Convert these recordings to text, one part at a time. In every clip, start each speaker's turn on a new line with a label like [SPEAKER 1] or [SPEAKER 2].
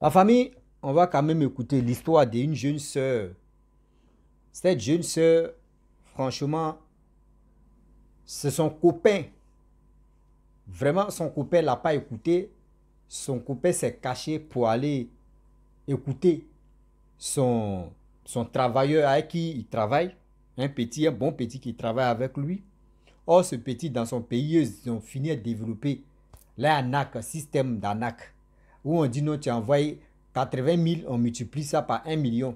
[SPEAKER 1] La famille, on va quand même écouter l'histoire d'une jeune sœur. Cette jeune sœur, franchement, c'est son copain. Vraiment, son copain ne l'a pas écouté. Son copain s'est caché pour aller écouter son travailleur avec qui il travaille. Un bon petit qui travaille avec lui. Or, ce petit, dans son pays, ils ont fini de développer l'ANAC, système d'ANAC. Où on dit non, tu envoies 80 000, on multiplie ça par 1 million.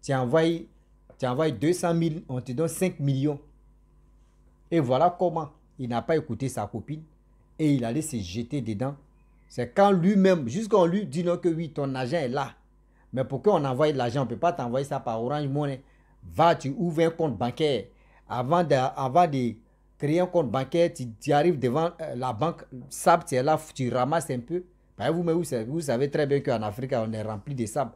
[SPEAKER 1] Tu envoies 200 000, on te donne 5 millions. Et voilà comment il n'a pas écouté sa copine et il allait se jeter dedans. C'est quand lui-même, jusqu'on lui dit non que oui, ton argent est là. Mais pour qu'on envoie de l'argent, on ne peut pas t'envoyer ça par Orange Money. Va, tu ouvres un compte bancaire. Avant de créer un compte bancaire, tu arrives devant la banque, sable, tu es là, tu ramasses un peu. Vous savez très bien qu'en Afrique, on est rempli de sable.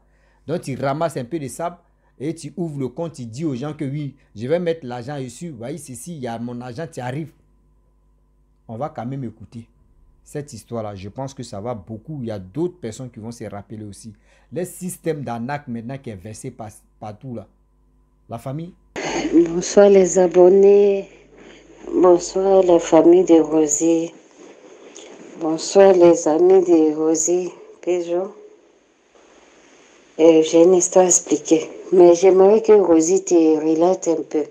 [SPEAKER 1] Donc, tu ramasses un peu de sable et tu ouvres le compte, tu dis aux gens que oui, je vais mettre l'argent dessus. Vous voyez, ceci, il y a mon argent, tu arrives. On va quand même écouter cette histoire-là. Je pense que ça va beaucoup. Il y a d'autres personnes qui vont se rappeler aussi. Le système d'arnaque maintenant qui est versé partout là. La famille.
[SPEAKER 2] Bonsoir les abonnés. Bonsoir la famille de Rosie. Bonsoir les amis de Rosie. Péjo. J'ai une histoire à expliquer. Mais j'aimerais que Rosie te relate un peu.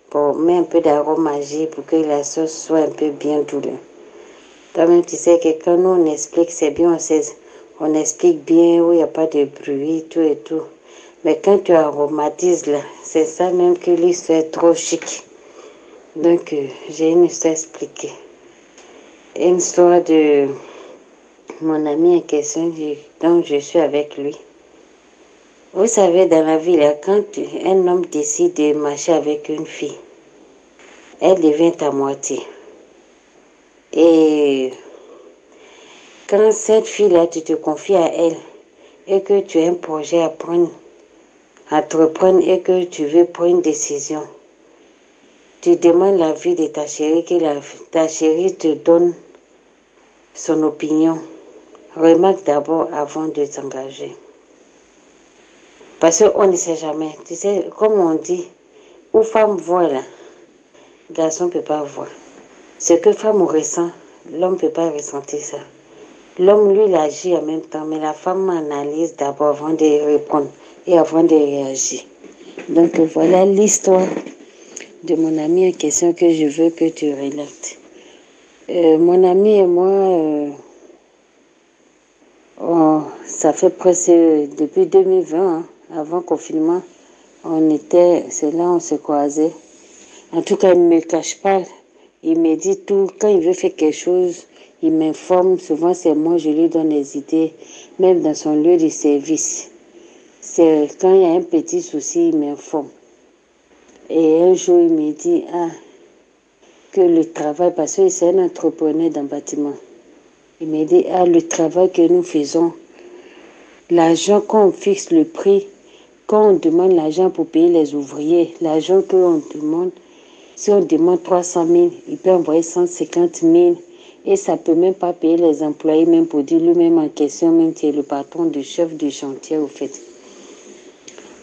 [SPEAKER 2] Pour mettre un peu d'arôme magique pour que la sauce soit un peu bien douce. Toi-même, tu sais que quand nous on explique, c'est bien, on explique bien où il n'y a pas de bruit, tout et tout. Mais quand tu aromatises là, c'est ça même que l'histoire est trop chic. Donc, j'ai une histoire à expliquer. Une histoire de mon ami en question, donc je suis avec lui. Vous savez, dans la vie, là, quand un homme décide de marcher avec une fille, elle devient ta moitié. Et quand cette fille-là, tu te confies à elle et que tu as un projet à entreprendre et que tu veux prendre une décision, tu demandes l'avis de ta chérie, que ta chérie te donne son opinion. Remarque d'abord avant de t'engager. Parce qu'on ne sait jamais. Tu sais, comme on dit, où femme voit là, garçon ne peut pas voir. Ce que femme ressent, l'homme ne peut pas ressentir ça. L'homme, lui, il agit en même temps, mais la femme analyse d'abord avant de répondre et avant de réagir. Donc voilà l'histoire de mon ami en question que je veux que tu relates. Mon ami et moi, ça fait presque depuis 2020, hein, avant confinement, c'est là on se croisait. En tout cas, il ne me cache pas. Il me dit tout. Quand il veut faire quelque chose, il m'informe. Souvent, c'est moi, je lui donne des idées, même dans son lieu de service. C'est quand il y a un petit souci, il m'informe. Et un jour, il me dit, que le travail, parce que c'est un entrepreneur dans le bâtiment. Il me dit, le travail que nous faisons, l'argent, quand on fixe le prix, quand on demande l'argent pour payer les ouvriers, l'argent qu'on demande, si on demande 300 000, il peut envoyer 150 000 et ça ne peut même pas payer les employés, même pour dire lui-même en question, même qui est le patron du chef du chantier, au fait.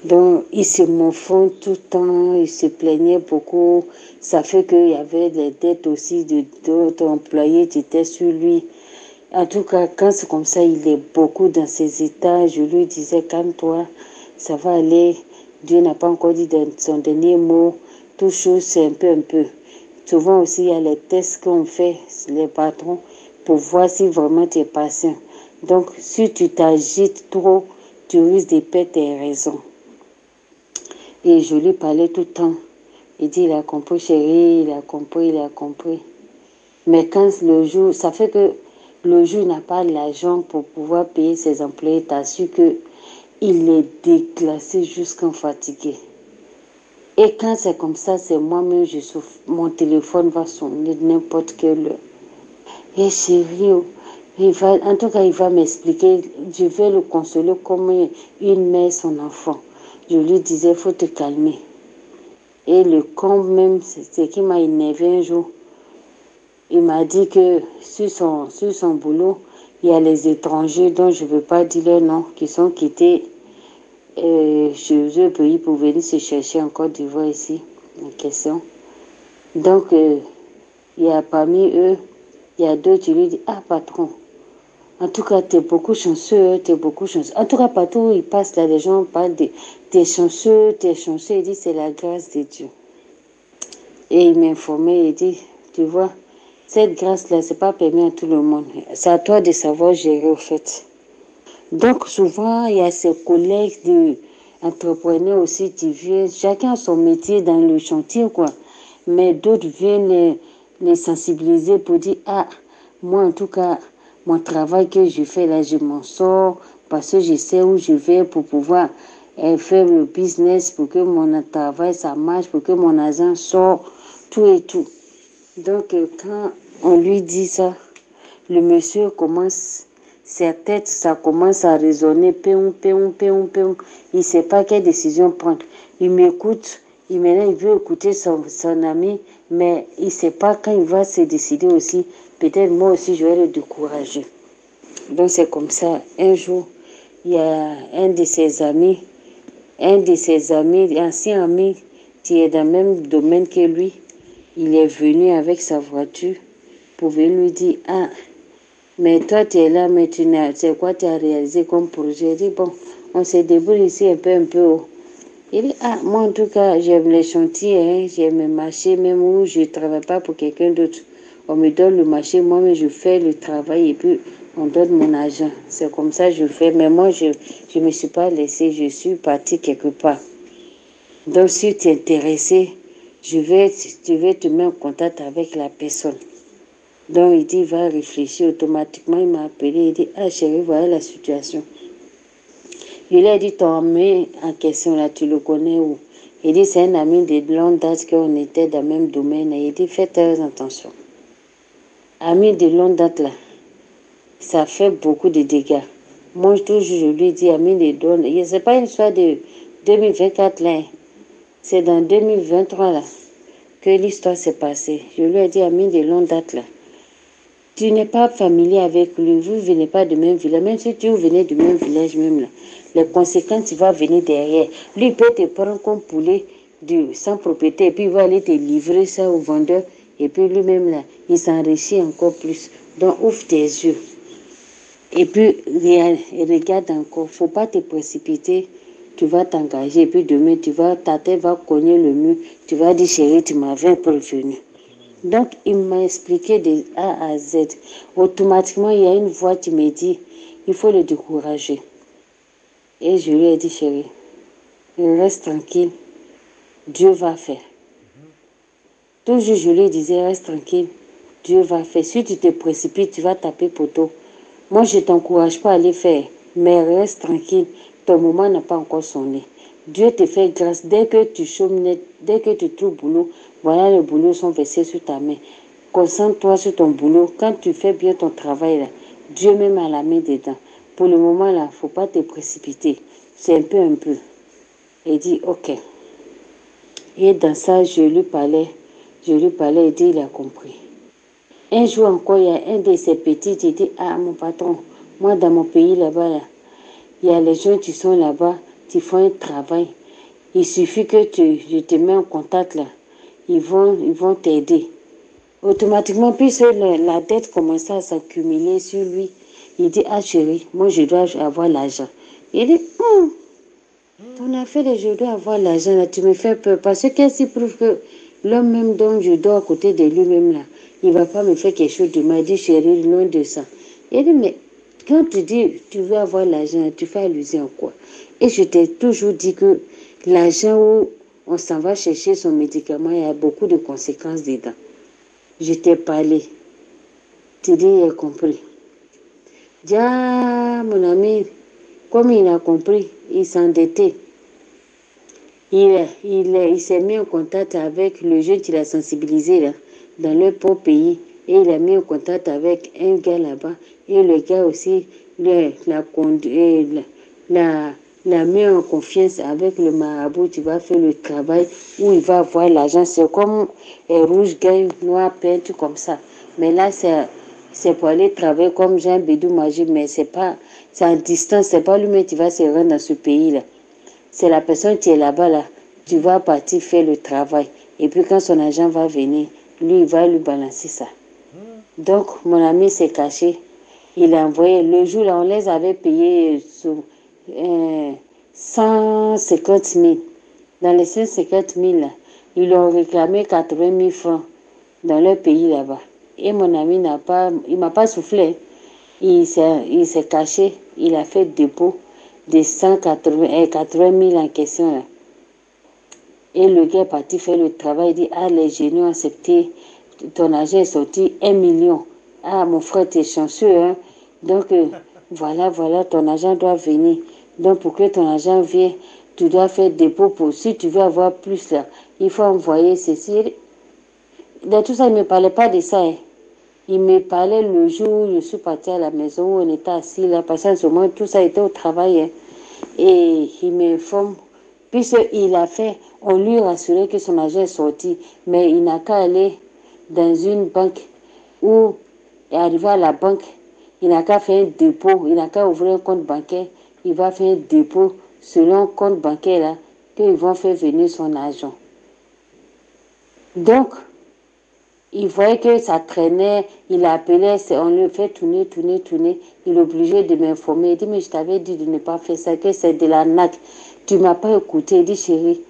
[SPEAKER 2] Donc, il se morfond tout le temps, il se plaignait beaucoup. Ça fait qu'il y avait des dettes aussi d'autres employés qui étaient sur lui. En tout cas, quand c'est comme ça, il est beaucoup dans ses états. Je lui disais, calme-toi, ça va aller. Dieu n'a pas encore dit son dernier mot. Tout chose, c'est un peu. Souvent aussi, il y a les tests qu'on fait, les patrons, pour voir si vraiment tu es patient. Donc, si tu t'agites trop, tu risques de perdre tes raisons. Et je lui parlais tout le temps. Il dit, il a compris, chérie, il a compris. Mais quand le jour, ça fait que le jour n'a pas l'argent pour pouvoir payer ses employés, t'as su qu'il est déclassé jusqu'en fatigué. Et quand c'est comme ça, c'est moi-même, je souffre. Mon téléphone va sonner n'importe quelle heure. Et chérie, en tout cas, il va m'expliquer. Je vais le consoler comme une mère son enfant. Je lui disais, il faut te calmer. Et le con même, c'est ce qui m'a énervé un jour. Il m'a dit que sur son boulot, Il y a les étrangers dont je ne veux pas dire leur nom, qui sont quittés chez eux pays pour venir se chercher en Côte d'Ivoire ici, en question. Donc, il y a parmi eux, il y a deux, tu lui dis, ah patron, en tout cas, tu es beaucoup chanceux, tu es beaucoup chanceux. En tout cas, partout où il passe, là, les gens parlent de t'es chanceux, t'es chanceux. Il dit, c'est la grâce de Dieu. Et il m'informait, il dit, tu vois, cette grâce-là, c'est pas permis à tout le monde. C'est à toi de savoir gérer, au fait. Donc, souvent, il y a ses collègues d'entrepreneurs aussi qui viennent, chacun a son métier dans le chantier, quoi. Mais d'autres viennent les sensibiliser pour dire, ah, moi, en tout cas, mon travail que je fais là, je m'en sors parce que je sais où je vais pour pouvoir faire le business, pour que mon travail, ça marche, pour que mon argent sort, tout et tout. Donc, quand on lui dit ça, le monsieur commence, sa tête, ça commence à résonner, péon, péon, péon, péon. Il ne sait pas quelle décision prendre. Il m'écoute, maintenant il veut écouter son ami, mais il ne sait pas quand il va se décider aussi. Peut-être moi aussi je vais le décourager. Donc c'est comme ça. Un jour, il y a un de ses amis, ancien ami, qui est dans le même domaine que lui. Il est venu avec sa voiture pour venir lui dire, ah, mais toi tu es là, mais c'est quoi tu as réalisé comme projet? Il dit, bon, on se débrouille ici un peu. Oh. Il dit, ah, moi en tout cas, j'aime les chantiers, hein, j'aime mes marchés, même où je ne travaille pas pour quelqu'un d'autre. On me donne le marché, moi, mais je fais le travail et puis on donne mon argent. C'est comme ça que je fais. Mais moi, je ne me suis pas laissée, je suis partie quelque part. Donc, si tu es intéressé, je vais te mettre en contact avec la personne. Donc, il dit, il va réfléchir automatiquement. Il m'a appelé, il dit, ah chérie, voilà la situation. Je lui ai dit, ton ami en question, là, tu le connais où? Il dit, c'est un ami de longue date qu'on était dans le même domaine. Et il dit, fais très attention. Ami de longue date, là, ça fait beaucoup de dégâts. Moi, toujours, je lui dis, ami de longue date, ce n'est pas une histoire de 2024, là. C'est dans 2023, là, que l'histoire s'est passée. Je lui ai dit, ami de longue date, là. Tu n'es pas familier avec lui, vous ne venez pas du même village, même si tu venez du même village même là, les conséquences, il va venir derrière. Lui, il peut te prendre comme poulet sans propriété, et puis il va aller te livrer ça au vendeur, et puis lui-même là, il s'enrichit encore plus. Donc, ouvre tes yeux. Et puis, regarde encore, il ne faut pas te précipiter, tu vas t'engager, et puis demain, ta tête va cogner le mur, tu vas dire, chérie, tu m'avais prévenu. Donc, il m'a expliqué de A à Z. Automatiquement, il y a une voix qui me dit, il faut le décourager. Et je lui ai dit, chérie, reste tranquille, Dieu va faire. Toujours, je lui disais, reste tranquille, Dieu va faire. Si tu te précipites, tu vas taper poteau. Moi, je ne t'encourage pas à aller faire, mais reste tranquille, ton moment n'a pas encore sonné. Dieu te fait grâce. Dès que tu chômes net, dès que tu trouves boulot, voilà les boulots sont versés sur ta main. Concentre-toi sur ton boulot. Quand tu fais bien ton travail, là, Dieu même a la main dedans. Pour le moment, là, il ne faut pas te précipiter. C'est un peu. Il dit, ok. Et dans ça, je lui parlais, il dit, il a compris. Un jour encore, il y a un de ces petits qui dit, ah, mon patron, moi, dans mon pays, là-bas, là, il y a les gens qui sont là-bas, qui font un travail. Il suffit que je te mets en contact, là. Ils vont t'aider. Automatiquement, puisque la dette commençait à s'accumuler sur lui, il dit, ah chérie, moi je dois avoir l'argent. Il dit, ton affaire, je dois avoir l'argent, là, tu me fais peur. Parce que qu'est-ce qui prouve que l'homme même dont je dors à côté de lui-même, là, il ne va pas me faire quelque chose de mal. Il dit, chérie, loin de ça. Il dit, mais quand tu dis, tu veux avoir l'argent, tu fais allusion à quoi? Et je t'ai toujours dit que l'argent où on s'en va chercher son médicament, il y a beaucoup de conséquences dedans. Je t'ai parlé. Tu dis, il a compris. Dis, ah, mon ami, comme il a compris, il s'endettait. Il s'est mis en contact avec le jeune qu'il a sensibilisé là, dans leur propre pays. Et il a mis en contact avec un gars là-bas. Et le gars aussi l'a mis en confiance avec le marabout. Tu vas faire le travail où il va avoir l'argent. C'est comme rouge gagne, noir peintre, comme ça. Mais là, c'est c'est pour aller travailler comme Jean Bédou Magique, mais c'est en distance, c'est pas lui-même qui va se rendre dans ce pays-là. C'est la personne qui est là-bas, là. Tu vas partir faire le travail. Et puis quand son agent va venir, lui, il va lui balancer ça. Donc, mon ami s'est caché. Il a envoyé, le jour là, on les avait payés 150 000. Dans les 150 000, là, ils ont réclamé 80 000 francs dans leur pays là-bas. Et mon ami il m'a pas soufflé. Il s'est caché, il a fait dépôt de 80 000 en question là. Et le gars est parti faire le travail, il dit, ah, les génies ont accepté, ton agent est sorti 1 million. Ah, mon frère, t'es chanceux, hein. Donc, voilà, ton agent doit venir. Donc, pour que ton agent vienne, tu dois faire dépôt pour, si tu veux avoir plus là, il faut envoyer ceci. De tout ça, il ne me parlait pas de ça, hein. Il me parlait le jour où je suis partie à la maison, où on était assis là, parce qu'en ce moment, tout ça était au travail, hein. Et il m'informe, puisqu'il a fait, on lui rassurait que son agent est sorti, mais il n'a qu'à aller dans une banque ou arriver à la banque, il n'a qu'à faire un dépôt, il n'a qu'à ouvrir un compte bancaire, il va faire un dépôt selon le compte bancaire là, qu'ils vont faire venir son argent. Donc, il voyait que ça traînait, il appelait, on le fait tourner. Il est obligé de m'informer. Il dit, mais je t'avais dit de ne pas faire ça, que c'est de l'arnaque. Tu ne m'as pas écouté. Il dit, chérie,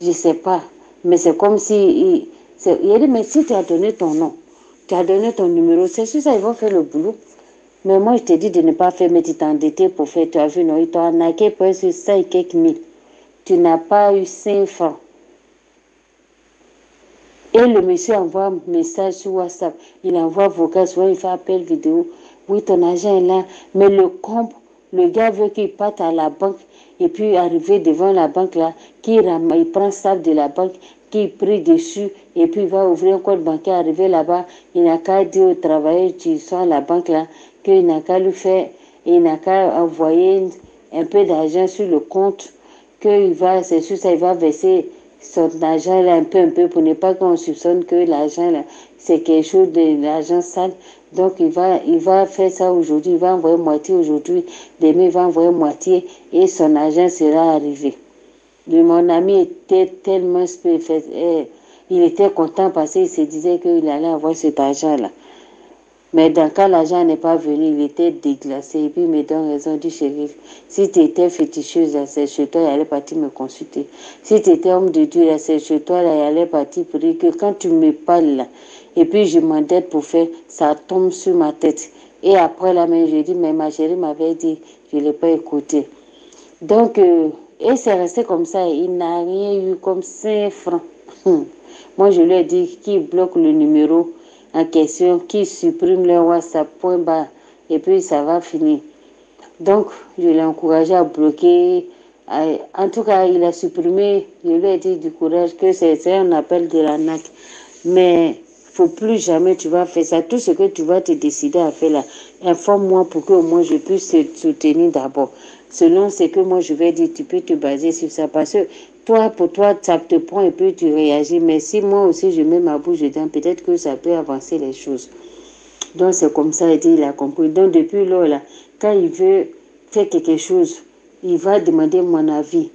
[SPEAKER 2] je ne sais pas. Mais c'est comme si... Il a dit, mais si tu as donné ton nom, tu as donné ton numéro, c'est sûr ça, ils vont faire le boulot. Mais moi, je t'ai dit de ne pas faire, mais tu t'es endetté pour faire. Tu as vu, non, ils t'ont arnaqué pour 5 et quelques mille. Tu n'as pas eu 5 francs. Et le monsieur envoie un message sur WhatsApp. Il envoie vocal, souvent il fait appel vidéo. Oui, ton agent est là. Mais le gars veut qu'il parte à la banque et puis arriver devant la banque là, il prend ça de la banque, qu'il prie dessus et puis il va ouvrir un compte bancaire, arriver là-bas. Il n'a qu'à dire au travailleur qui sont à la banque là, qu'il n'a qu'à lui faire, il n'a qu'à envoyer un peu d'argent sur le compte, c'est sûr ça, il va verser son argent là un peu pour ne pas qu'on soupçonne que l'argent là c'est quelque chose de l'argent sale. Donc il va faire ça aujourd'hui, il va envoyer moitié aujourd'hui, demain il va envoyer moitié et son argent sera arrivé. Et mon ami était tellement il était content parce qu'il se disait qu'il allait avoir cet argent là. Mais dans le cas l'argent n'est pas venu, il était déglacé. Et puis il me donne raison, dit chérie, si tu étais féticheuse, c'est chez toi, il allait partir me consulter. Si tu étais homme de Dieu, c'est chez toi, il allait partir pour dire que quand tu me parles là, et puis je m'endette pour faire, ça tombe sur ma tête. Et après la main, je dis, mais ma chérie m'avait dit, je ne l'ai pas écouté. Donc, et c'est resté comme ça, il n'a rien eu comme 5 francs. Moi, je lui ai dit qu'il bloque le numéro en question, qui supprime le WhatsApp, point barre, et puis ça va finir. Donc, je l'ai encouragé à bloquer. En tout cas, il a supprimé, je lui ai dit du courage que c'est un appel de l'arnaque. Mais faut plus jamais tu vas faire ça. Tout ce que tu vas te décider à faire là, informe-moi pour que moi je puisse te soutenir d'abord. Selon ce que moi je vais dire, tu peux te baser sur ça. Parce que pour toi, ça te prend et puis tu réagis. Mais si moi aussi je mets ma bouche dedans, peut-être que ça peut avancer les choses. Donc c'est comme ça, il a compris. Donc depuis là, quand il veut faire quelque chose, il va demander mon avis.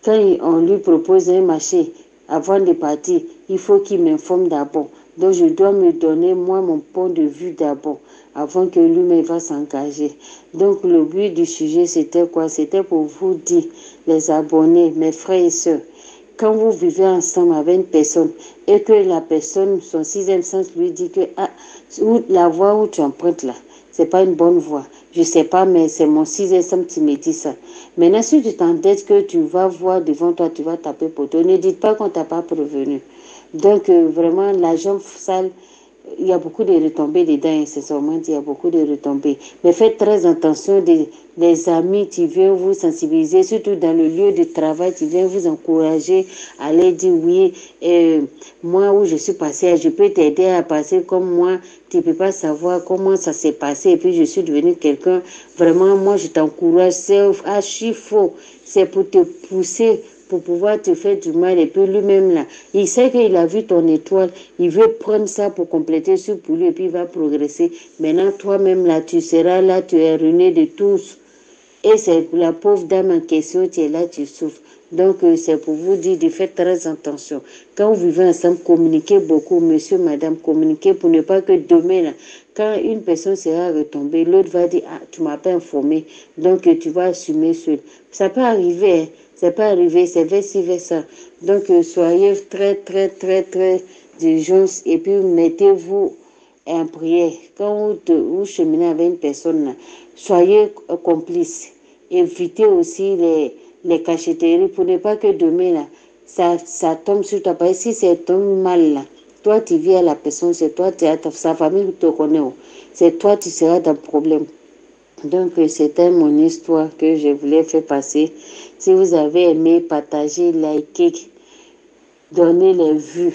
[SPEAKER 2] Quand on lui propose un marché, avant de partir, il faut qu'il m'informe d'abord. Donc je dois me donner moi mon point de vue d'abord, avant que lui-même va s'engager. Donc le but du sujet c'était quoi? C'était pour vous dire, les abonnés, mes frères et sœurs, quand vous vivez ensemble avec une personne et que la personne, son sixième sens lui dit que la voie où tu empruntes là, c'est pas une bonne voie. Je sais pas, mais c'est mon sixième sens qui me dit ça. Maintenant, si tu t'endettes que tu vas voir devant toi, tu vas taper pour toi. Ne dites pas qu'on t'a pas prévenu. Donc, vraiment, l'argent sale, il y a beaucoup de retombées dedans, sincèrement, il y a beaucoup de retombées. Mais faites très attention des amis qui viennent vous sensibiliser, surtout dans le lieu de travail, qui viennent vous encourager à aller dire oui, moi où je suis passée, je peux t'aider à passer comme moi, tu ne peux pas savoir comment ça s'est passé, et puis je suis devenue quelqu'un, vraiment, moi je t'encourage, c'est archi faux, c'est pour te pousser pour pouvoir te faire du mal. Et puis lui-même, là, il sait qu'il a vu ton étoile. Il veut prendre ça pour compléter ce pour lui et puis il va progresser. Maintenant, toi-même, là, tu seras là, tu es ruiné de tous. Et c'est la pauvre dame en question, tu es là, tu souffres. Donc, c'est pour vous dire de faire très attention. Quand vous vivez ensemble, communiquez beaucoup, monsieur, madame, communiquez pour ne pas que demain, là, quand une personne sera retombée, l'autre va dire, ah, tu m'as pas informé, donc tu vas assumer seul. Ça peut arriver, hein. C'est pas arrivé, c'est versa. Donc, soyez très, très, très, très diligents et puis mettez-vous en prière. Quand vous cheminez avec une personne, là, soyez complices. Évitez aussi les cachotteries pour ne pas que demain, là, ça tombe sur toi. Parce que si ça tombe mal, là, toi, tu vis à la personne, c'est toi, sa famille te connaît. C'est toi, tu seras dans le problème. Donc, c'était mon histoire que je voulais faire passer. Si vous avez aimé, partagez, likez, donnez les vues.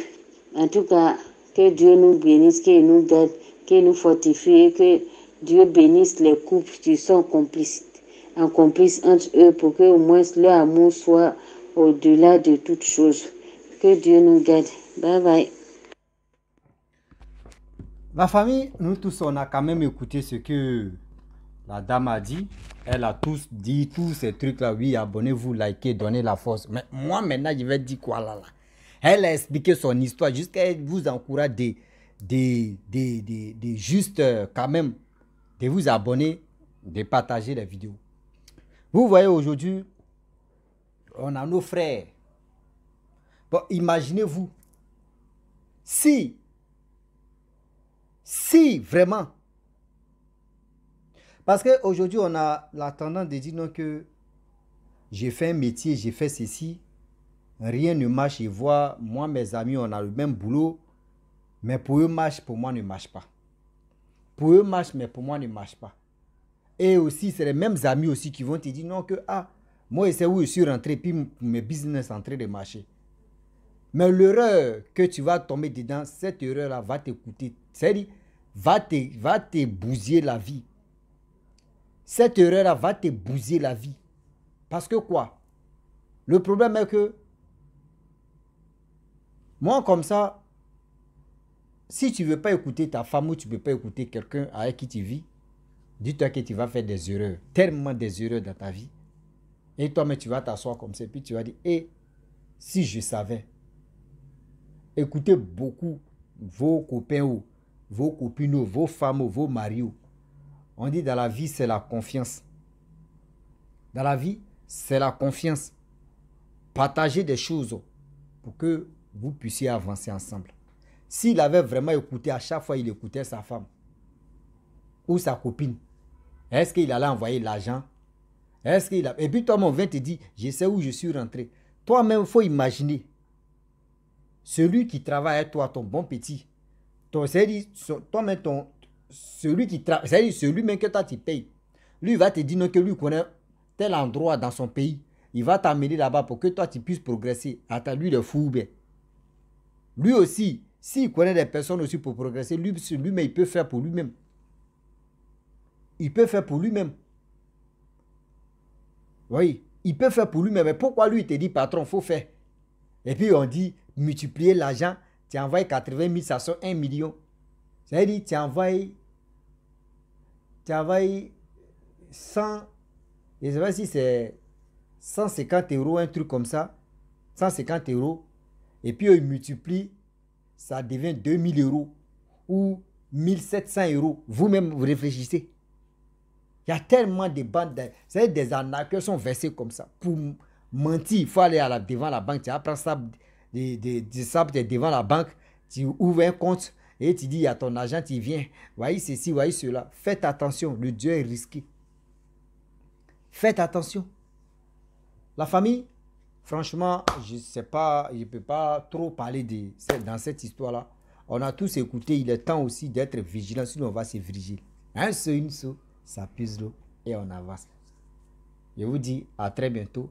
[SPEAKER 2] En tout cas, que Dieu nous bénisse, qu'il nous garde, qu'il nous fortifie et que Dieu bénisse les couples qui sont complices entre eux pour que au moins leur amour soit au-delà de toute chose. Que Dieu nous garde. Bye bye.
[SPEAKER 1] La famille, nous tous, on a quand même écouté ce que la dame a dit. Elle a tous dit tous ces trucs-là. Oui, abonnez-vous, likez, donnez la force. Mais moi, maintenant, je vais dire quoi là? Elle a expliqué son histoire jusqu'à vous encourager de juste quand même de vous abonner, de partager les vidéos. Vous voyez aujourd'hui, on a nos frères. Bon, imaginez-vous, si vraiment, parce qu'aujourd'hui, on a la tendance de dire non que j'ai fait un métier, j'ai fait ceci, rien ne marche et voir, moi, mes amis, on a le même boulot, mais pour eux marche, pour moi ne marche pas. Pour eux marche, mais pour moi ne marche pas. Et aussi, c'est les mêmes amis aussi qui vont te dire non que, ah, moi, c'est où je suis rentré, puis mes business sont en train de marcher. Mais l'erreur que tu vas tomber dedans, cette erreur-là va te coûter, c'est-à-dire, va te bousiller la vie. Cette erreur-là va te bousiller la vie. Parce que quoi? Le problème est que, moi comme ça, si tu ne veux pas écouter ta femme ou tu ne veux pas écouter quelqu'un avec qui tu vis, dis-toi que tu vas faire des erreurs, tellement des erreurs dans ta vie. Et toi-même, tu vas t'asseoir comme ça, et puis tu vas dire, eh, si je savais. Écoutez beaucoup vos copains ou vos copines ou vos femmes ou vos maris. On dit dans la vie, c'est la confiance. Dans la vie, c'est la confiance. Partagez des choses pour que vous puissiez avancer ensemble. S'il avait vraiment écouté, à chaque fois il écoutait sa femme ou sa copine, est-ce qu'il allait envoyer l'argent? Est-ce qu'il a... Et puis toi-même, on vient te dire, je sais où je suis rentré. Toi-même, il faut imaginer. Celui qui travaille avec toi, ton bon petit, toi-même, celui qui travaille, c'est-à-dire celui-même que toi tu payes, lui va te dire non, que lui connaît tel endroit dans son pays. Il va t'amener là-bas pour que toi tu puisses progresser. Attends, lui le fou bien. Lui aussi, s'il connaît des personnes aussi pour progresser, lui-même, il peut faire pour lui-même. Il peut faire pour lui-même. Oui, il peut faire pour lui-même. Mais pourquoi lui, il te dit, patron, il faut faire? Et puis on dit, multiplier l'argent, tu envoies 80 000, ça sort 1 million. C'est-à-dire, tu envoies 100, je ne sais pas si c'est 150 €, un truc comme ça, 150 €, et puis il multiplie, ça devient 2000 € ou 1700 €. Vous-même, vous réfléchissez. Il y a tellement de bandes, c'est des arnaqueurs sont versés comme ça. Pour mentir, il faut aller devant la banque, tu apprends ça, devant la banque, tu ouvres un compte et tu dis, il y a ton argent, tu viens, voyez ceci, voyez cela. Faites attention, le Dieu est risqué. Faites attention. La famille, franchement, je ne sais pas, je ne peux pas trop parler dans cette histoire-là. On a tous écouté, il est temps aussi d'être vigilant, sinon on va se friger. Un seul, une seule, ça pise l'eau et on avance. Je vous dis à très bientôt.